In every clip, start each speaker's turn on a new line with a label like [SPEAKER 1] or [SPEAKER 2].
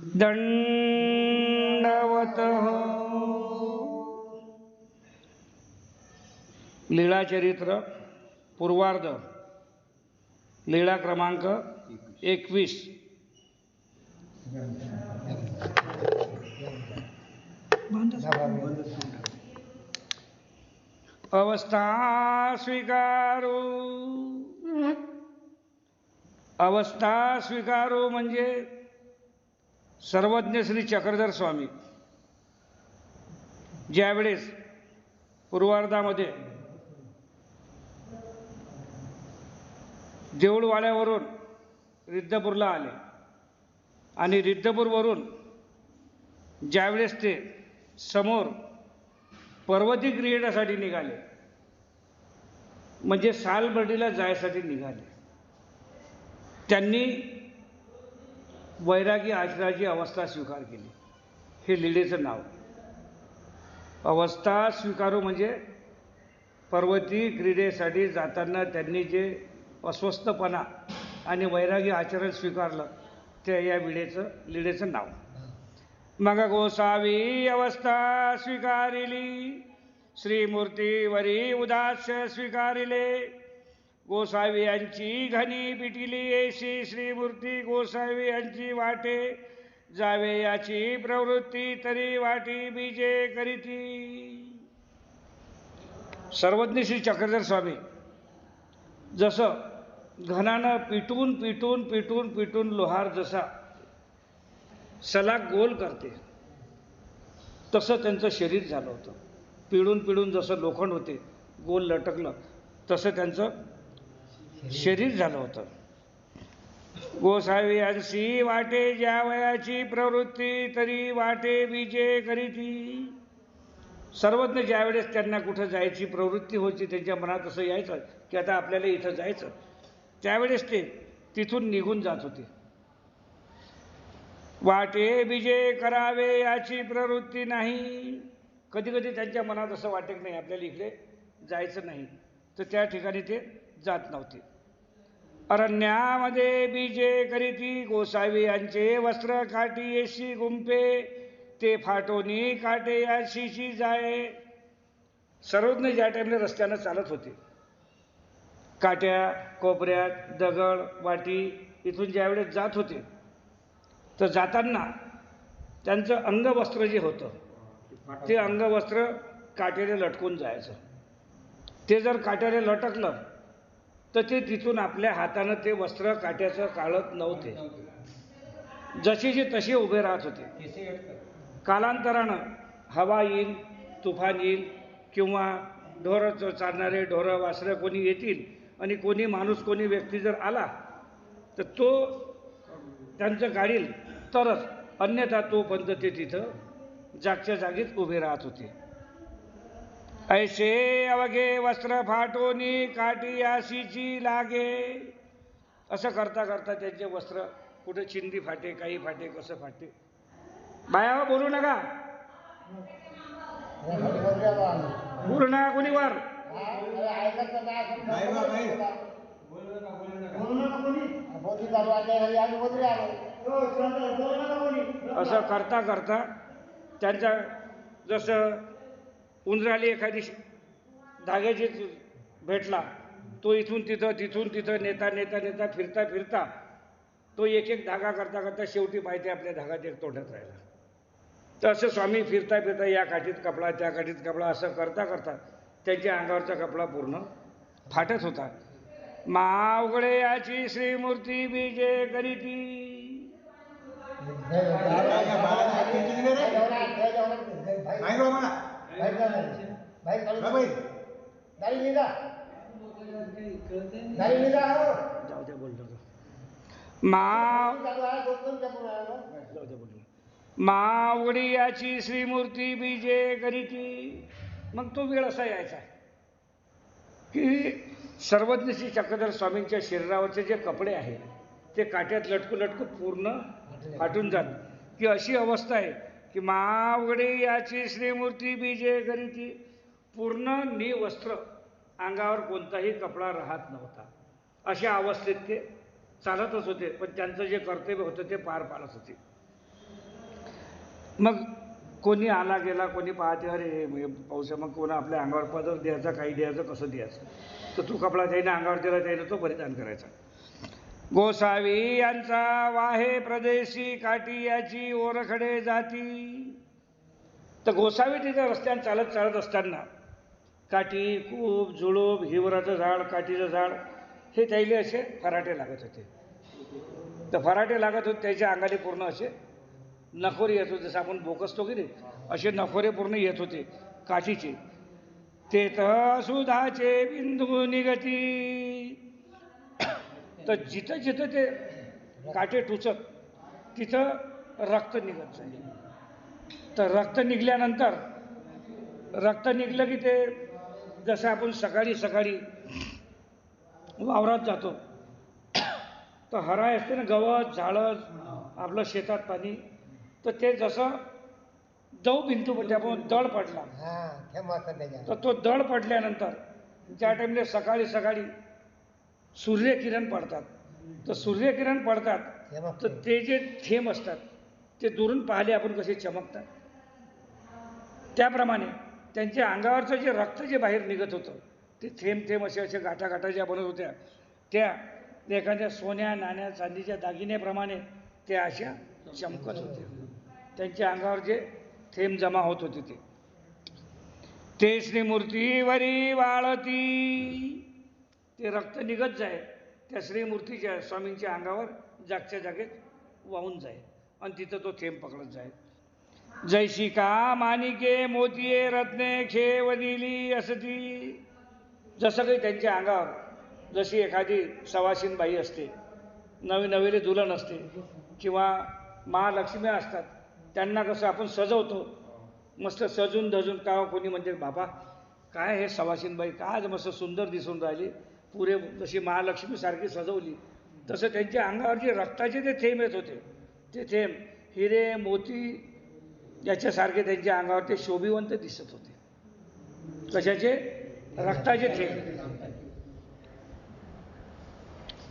[SPEAKER 1] दंडवत लीळाचरित्र पूर्वार्ध लीळा क्रमांक 21। अवस्था स्वीकारू। अवस्था स्वीकारू म्हणजे सर्वज्ञ श्री चक्रधर स्वामी ज्यावेळेस पूर्वार्धामध्ये देऊळवाड्यावरून रिद्धपूरला आले आणि रिद्धपूरवरून ज्यावेळेस ते समोर पर्वती क्रीडेसाठी निघाले म्हणजे सालबर्डीला जायसाठी निघाले, त्यांनी वैरागी आचरणाची अवस्था स्वीकार केली। हे लीळेचं नाव। अवस्था स्वीकारू म्हणजे पर्वती क्रीडेसाठी जाताना त्यांनी जे अस्वस्थपणा आणि वैरागी आचरण स्वीकारलं ते या लीळेचं नाव। मग गोसावी अवस्था स्वीकारिली, श्रीमूर्तीवरी उदास्य स्वीकारिले। गोसावी यांची घनी पिटिली येशी, श्रीमूर्ती गोसावी यांची वाटे जावे याची प्रवृत्ती, तरी वाटी बीजे करीती। सर्वज्ञ श्री चक्रधर स्वामी जसं घनानं पिटून पिटून पिटून पिटून लोहार जसा सलाग गोल करते तसं त्यांचं शरीर झालं होतं। पिळून पिळून जसं लोखंड होते गोल लटकलं तसं त्यांचं शरीर झालं होतं। गोसावी यांची वाटे ज्यावयाची प्रवृत्ती, तरी वाटे बीजे करीती। सर्वज्ञ ज्यावेळेस त्यांना कुठं जायची प्रवृत्ती होती, त्यांच्या मनात असं यायचं की आता आपल्याला इथं जायचं, त्यावेळेस ते तिथून निघून जात होते। वाटे बीजे करावे याची प्रवृत्ती नाही। कधी कधी त्यांच्या मनात असं वाटत नाही आपल्याला इकडे जायचं नाही, तर त्या ठिकाणी ते जात नव्हते। अरण्यामध्ये बीजे करीती। गोसावी यांचे वस्त्र काठी येशी गुंपे, ते फाटोनी काटे याशीची जाये। सर्वज्ञ ज्या टाइमला रस्त्यानं चालत होते, काट्या कोपऱ्यात दगड वाटी इथून ज्यावेळेस जात होते, तर जाताना त्यांचं अंगवस्त्र जे होतं ते अंगवस्त्र काट्याने लटकून जायचं। ते जर काट्याने लटकलं तर ते तिथून आपल्या हातानं ते वस्त्र काट्याचं काढत नव्हते, जशीची तशी उभे राहत होते। कालांतरानं हवा येईल, तुफान येईल किंवा ढोरं चालणारे ढोरं वासरं कोणी येतील आणि कोणी माणूस कोणी व्यक्ती जर आला तर तो त्यांचं काढील तरच, अन्यथा तोपर्यंत ते तिथं जागच्या जागीच उभे राहत होते। ऐसे अवघे वस्त्र फाटोनी काठी याशीची लागे। असं करता करता त्यांचे वस्त्र कुठे चिंदी फाटे, काही फाटे, कसं फाटे। बाया बोलू नका, बोलू नका कोणी वर। असं करता करता त्यांच्या जसं उंदराली एखादी धाग्याची भेटला, तो इथून तिथं तिथून तिथं नेता नेता नेता फिरता फिरता तो एक एक धागा करता करता शेवटी पाहिजे आपल्या धागात एक तोंडात राहिला। तर असं स्वामी फिरता फिरता या काठीत कपडा त्या काठीत कपडा असं करता करता त्यांच्या अंगावरचा कपडा पूर्ण फाटत होता। मावगडे याची श्रीमूर्ती बीजे करीती। मावगडी याची श्रीमूर्ती बीजे करीती। मग तो वेळ असा यायचा की सर्वज्ञ श्री चक्रधर स्वामींच्या शरीरावरचे जे कपडे आहेत ते काट्यात लटकू लटकू पूर्ण फाटून जात, की अशी अवस्था आहे की मावगडी याची श्रीमूर्ती बीजे करीती। पूर्ण निवस्त्र, अंगावर कोणताही कपडा राहत नव्हता, अशा अवस्थेत ते चालतच होते, पण त्यांचं जे कर्तव्य होतं ते पार पाडत होते। मग कोणी आला गेला, कोणी पाहते अरे पाऊस मग कोण आपल्या अंगावर पदर द्यायचा, काही द्यायचं, कसं द्यायचं. तर तो कपडा त्याने अंगावर दिला, त्याने तो परिधान करायचा. गोसावी यांचा वाहे प्रदेशी काठी याची ओरखडे जाती. तर गोसावी तिथं रस्त्याने चालत चालत असताना काठी, कूप, जुळूप, हिवराचं झाड, काठीचं झाड हे त्याले असे फराटे लागत होते. तर फराटे लागत होते, त्याच्या अंगाने पूर्ण असे नखोरे येत होते. जसं आपण बोकसतो की नाही, असे नखोरे पूर्ण येत होते काठीचे. ते तर सुधाचे बिंदू निगती. तर जिथं जिथं ते काटे टुचत तिथं रक्त निघत जाईल. तर रक्त निघल्यानंतर रक्त निघलं की ते जसं आपण सकाळी सकाळी वावरात जातो तर हराय असते ना, गवत झाडं आपलं शेतात पाणी, तर ते जसं दव बिंदू म्हणजे आपण दळ पडला तर तो दळ पडल्यानंतर ज्या टाईमला सकाळी सकाळी सूर्यकिरण पडतात, तर सूर्यकिरण पडतात तर ते जे थेंब असतात ते दुरून पाहिले आपण कसे चमकतात, त्याप्रमाणे त्यांच्या अंगावरचं जे रक्त जे बाहेर निघत होतं ते थेंब थेंब असे असे गाठा गाठा ज्या बनत होत्या त्या एखाद्या सोन्या नाण्या चांदीच्या दागिन्याप्रमाणे त्या अशा चमकत होत्या. त्यांच्या अंगावर जे थेंब जमा होत होते ते श्रीमूर्तीवरी वाळती. ते रक्त निघत जाय त्या श्रीमूर्तीच्या स्वामींच्या अंगावर जागच्या जागेत वाहून जाय आणि तिथं तो थेंब पकडत जाय. जैशी का माणिके मोतिये रत्ने खेव दिली असती. जसं काही त्यांच्या अंगावर जशी एखादी सवाशीन बाई असते, नवी नवीले दुल्हन असते किंवा महालक्ष्मी असतात, त्यांना कसं आपण सजवतो मस्त सजून धजून. का कोणी म्हणजे बाबा काय हे सवाशीनबाई काय मस्त सुंदर दिसून राहिली, पुरे जशी महालक्ष्मीसारखी सजवली. तसं त्यांच्या अंगावर जे रक्ताचे ते थेंब येत होते ते थेंब हिरे मोती याच्यासारखे त्यांच्या अंगावर ते शोभिवंत दिसत होते. कशाचे? रक्ताचे थेंब.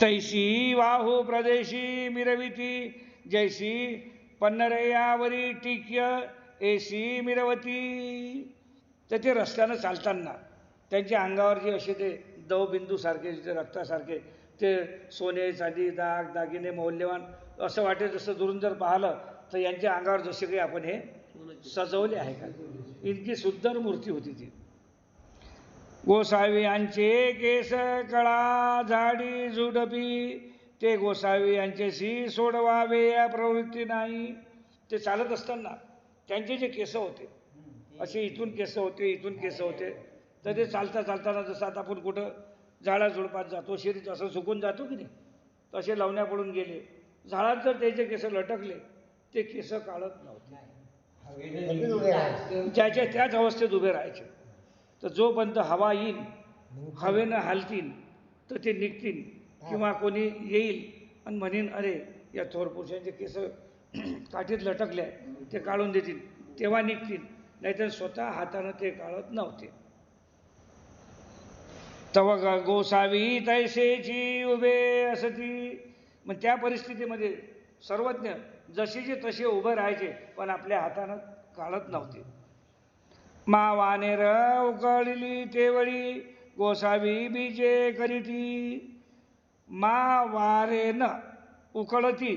[SPEAKER 1] तैसी वाहू प्रदेशी मिरविती जैसी पन्नरयावरी टिक्य एसी मिरवती. तर ते रस्त्यानं चालताना त्यांच्या अंगावर जे असे ते दवबिंदू सारखे जे रक्तासारखे ते सोने चांदी दाग दागिने मौल्यवान असं वाटे. जसं दुरून जर पाहिलं तर यांच्या अंगावर जसे काही आपण हे सजवले आहे का, इतकी सुंदर मूर्ती होती ती. गोसावी यांचे केस कळा झाडी झुडपी. ते गोसावी यांच्याशी सोडवावे या प्रवृत्ती नाही. ते चालत असताना त्यांचे जे केस होते असे इथून केस होते इथून केस होते, तर ते चालता चालताना जसं आता आपण कुठं झाडा झुडपात जातो शरीर असं सुकून जातो की नाही, तसे लावण्या पडून गेले. झाडात जर त्याचे केस लटकले ते केस काढत नव्हते, ज्याच्या त्याच अवस्थेत उभे राहायचे. तर जोपर्यंत हवा येईल हवेनं हालतील तर ते निघतील, किंवा कोणी येईल आणि म्हणेन अरे या थोर पुरुषांचे केस काठीत लटकले ते काढून देतील, तेव्हा निघतील, नाहीतर स्वतः हातानं ते काढत नव्हते. तव गोसावी तैसेची उभे असती. मग त्या परिस्थितीमध्ये सर्वज्ञ जशीचे तसे उभे राहायचे पण आपल्या हातानं काढत नव्हते. मा वानेर उकळली तेवळी गोसावी बीजे करीती. मा वारेनं उकळती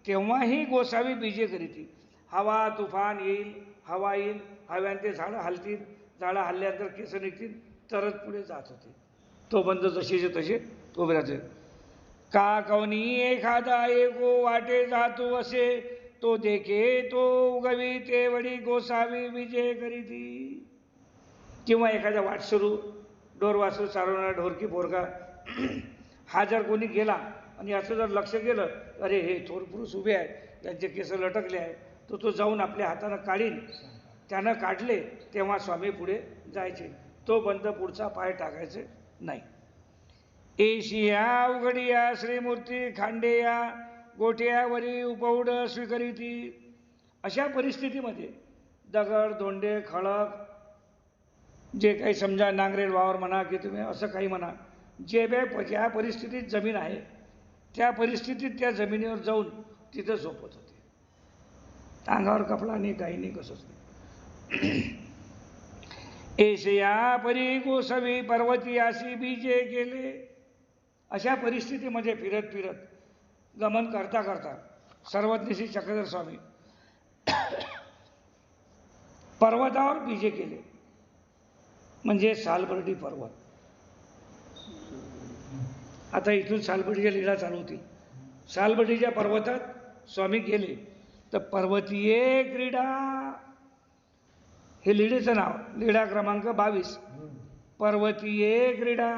[SPEAKER 1] तेव्हाही गोसावी बीजे करीती. हवा तुफान येईल, हवा येईल, हव्याने ते झाडं हलतील, झाडं हल्ल्यानंतर केस निघतील, तरच पुढे जात होते. तो बंद जशीचे तसे उभे राहते. का कवनी एखादा एको वाटे जातो असे तो देखे तो उगवी तेवढी गोसावी विजय करीती. किंवा एखादा वाटसरू ढोर वासरू चालवणारा ढोरकी पोरगा हा जर कोणी गेला आणि याचं जर लक्ष गेलं अरे हे थोर पुरुष उभे आहेत, त्यांचे केस लटकले आहेत, तो जाऊन आपल्या हातानं काढीन. त्यानं काढले तेव्हा स्वामी पुढे जायचे, तो बंद पुढचा पाय टाकायचे नाही. एशिया उघडिया श्रीमूर्ती खांडेया गोठ्यावरी उपौड स्वीकरिती. अशा परिस्थितीमध्ये दगड धोंडे खळक जे काही समजा नांगरेल वावर म्हणा की तुम्ही असं काही म्हणा, जे ज्या परिस्थितीत जमीन आहे त्या परिस्थितीत त्या जमिनीवर जाऊन तिथं झोपत होते. अंगावर कपडा नाही, काही नाही, कसंच नाही. एशिया परी गोसावी पर्वती अशी बीजे गेले. अशा परिस्थितीमध्ये फिरत फिरत गमन करता करता सर्वज्ञ श्री चक्रधर स्वामी पर्वतावर बीजे केले, म्हणजे सालबर्डी पर्वत. आता इथून सालबर्डीच्या लीला चालू होतील. सालबर्डीच्या पर्वतात स्वामी गेले तर पर्वतीये क्रीडा, हे लीडेचं नाव, लीडा क्रमांक 22. पर्वतीये क्रीडा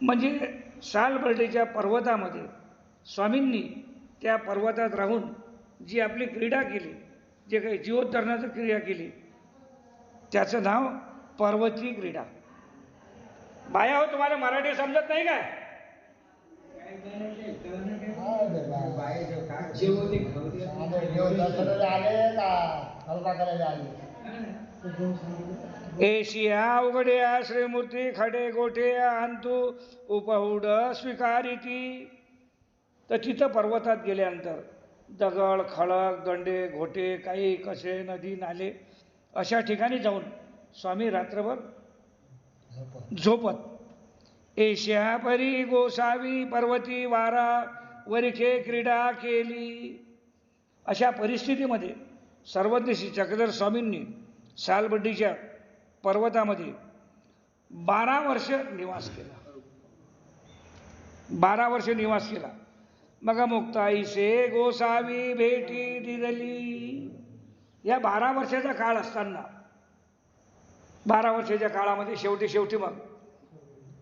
[SPEAKER 1] म्हणजे सालबर्डीच्या पर्वतामध्ये स्वामींनी त्या पर्वतात राहून जी आपली क्रीडा केली, जे काही जीवोद्धरणाची क्रिया केली, त्याचं नाव पर्वती क्रीडा. बाया हो, तुम्हाला मराठी समजत नाही काय? एशिया उघड्या श्रीमूर्ती खडे गोठे अंतू उपहुड स्वीकारिती. तर तिथं पर्वतात गेल्यानंतर दगड, खडक, दंडे, घोटे, काही कसे, नदी, नाले अशा ठिकाणी जाऊन स्वामी रात्रभर झोपत. एशिया परी गोसावी पर्वती वारा वरिखे क्रीडा केली. अशा परिस्थितीमध्ये सर्वज्ञ श्री चक्रधर स्वामींनी सालबर्डीच्या पर्वतामध्ये 12 वर्ष निवास केला. 12 वर्ष निवास केला. मग मुक्ताईसे गोसावी भेटी दिली. या 12 वर्षाचा काळ असताना 12 वर्षाच्या काळामध्ये शेवटी मग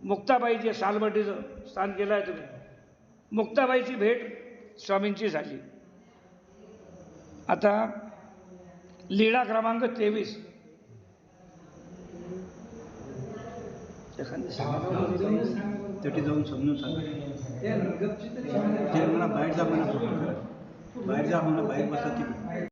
[SPEAKER 1] मुक्ताबाई, जे सालबर्डीचं स्थान केलं आहे तुम्ही, मुक्ताबाईची भेट स्वामींची झाली. आता लीळा क्रमांक 23.
[SPEAKER 2] तेटी जाऊन समजून सांगा. मला बाहेर जा, म्हणा बाहेर जा, म्हणा बाहेर बसा तिकडे.